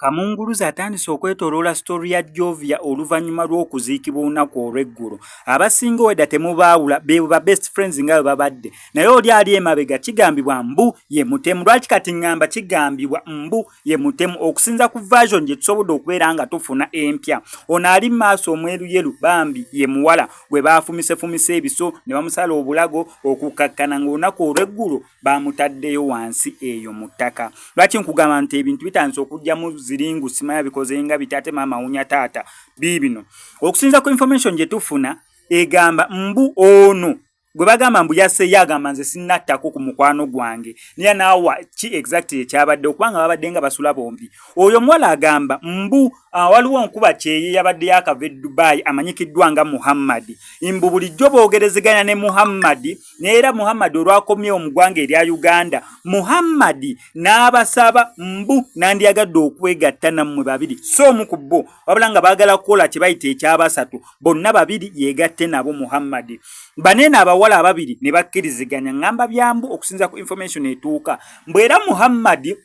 Kamunguluze atandise okwetoloola story ya Jovia oluvannyuma lw'okuziikibwa olunaku olw'eggulu. Abasinga wedda temubaawula be ba best friends nga bwe babadde. Naye oli ali emabega kigambibwa mbu ye mutemu. Lwaki kati ngamba kigambibwa mbu ye mutemu okusinza ku version gye tusobodde okubeera nga tufuna empya. Ono ali maaso omweruyeru bambi ye muwala gwe baafumisefumise ebiso ne bamusala obulago okukakkana ng'olunaku olw'eggulu baamutaddeyo wansi eyo mu ttaka. Lwaki nkugamba nti ebintu bitandise okujjamu ziringu simaya bikoze nga bitate mama unya tata bibino okusinza ku information gye tufuna egamba mbu ono gwe bagamba mbu yasse yagamba nze sinnattako ku mukwano gwange niya nawa ki exactly ekyabadde okubanga babadde nga basula bombi. Oyo mwala agamba mbu waliwo nkuba kyeye yabadde yakava Dubai amanyikiddwa nga Muhammad. Mbu bulijjo boogerezeganya ne Muhammad neera Muhammad olwakomye omugwanga erya Uganda Muhammad n'abasaba mbu nandiyagadde okwegatta nammwe babiri so omu ku bo wabula nga baagala kukola kye bayita ekyabasatu bonna babiri yegatte nabo Muhammad. Banene abawala ababiri ne bakkiriziganya ngamba byambu okusinza ku information etuuka mbwera Muhammad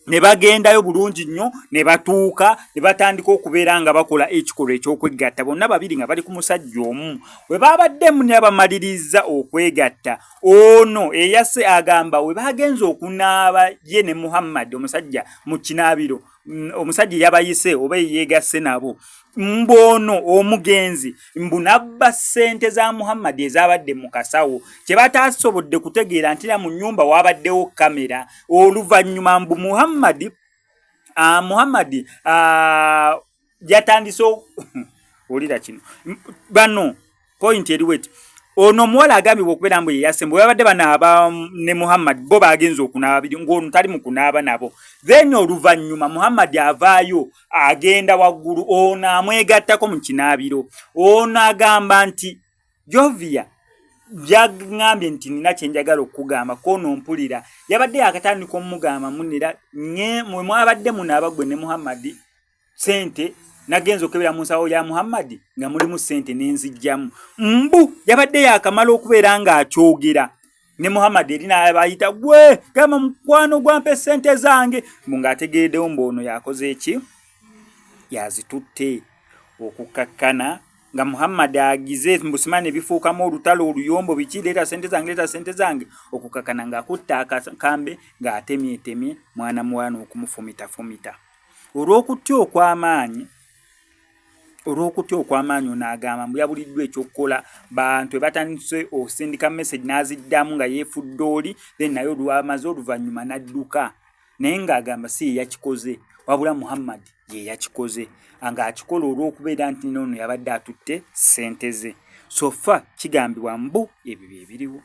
ne bagendayo bulungi nnyo ne batuuka ne batandika okubeera nga bakola ekikolwa eky'okwegatta bonna babiri nga bali ku musajja omu we babaddemu ne bamaliriza okwegatta. Ono eyase agamba we bagenza okunaaba ye ne Muhammad omusajja mu kinaabiro omusajja yabayise oba yeegasse nabo mbono omugenzi mbu nabba ssente za Muhammad ezabadde mu kasawo kye bataasobodde kutegeera nti mu nnyumba wabaddewo kamera oluvannyuma mbu Muhammad yatandise olira kino bano point eriwet ono muwala agambibwa okubeera mbu yeyasembu babadde banaaba ne Muhammad bo bagenza okunaaba biri ng'ono tali mu kunaaba nabo then oluvannyuma Muhammad avaayo agenda waggulu ono amwegattako mu kinaabiro ono agamba nti Jovia byagambye nti nina kye njagala okugamba kono mpulira yabadde yakatandika omugamba munira mwe mwabadde munaaba gwe ne Muhammad sente nagenza okebera mu nsawo ya Muhammad nga mulimu sente n'enzijjamu mbu yabadde yakamala okubeera nga akyogera ne Muhammad erina abayita gwe gamba mukwano gwampe sente zange ng'ategereddewo mbono yakoze eki yazitutte okukakkana nga Muhammad agize mbusimane bifuukamu olutalo oluyombo biki leeta sente zange okukakkana ng'akutta akambe ng'atemyetemye mwana muwana okumufumita olw'okutya okw'amaanyi onaagamba mbu yabuliddwa ekyokukola bantu batandise osindika message n'aziddamu nga yeefudde oli then naye olwamaze oluvannyuma n'adduka naye ng'agamba si yakikoze wabula Muhammad ye yakikoze ng'akikola olw'okubeera nti n'ono yabadde atutte ssente ze sofa kigambibwa mbu ebyo bye biriwo.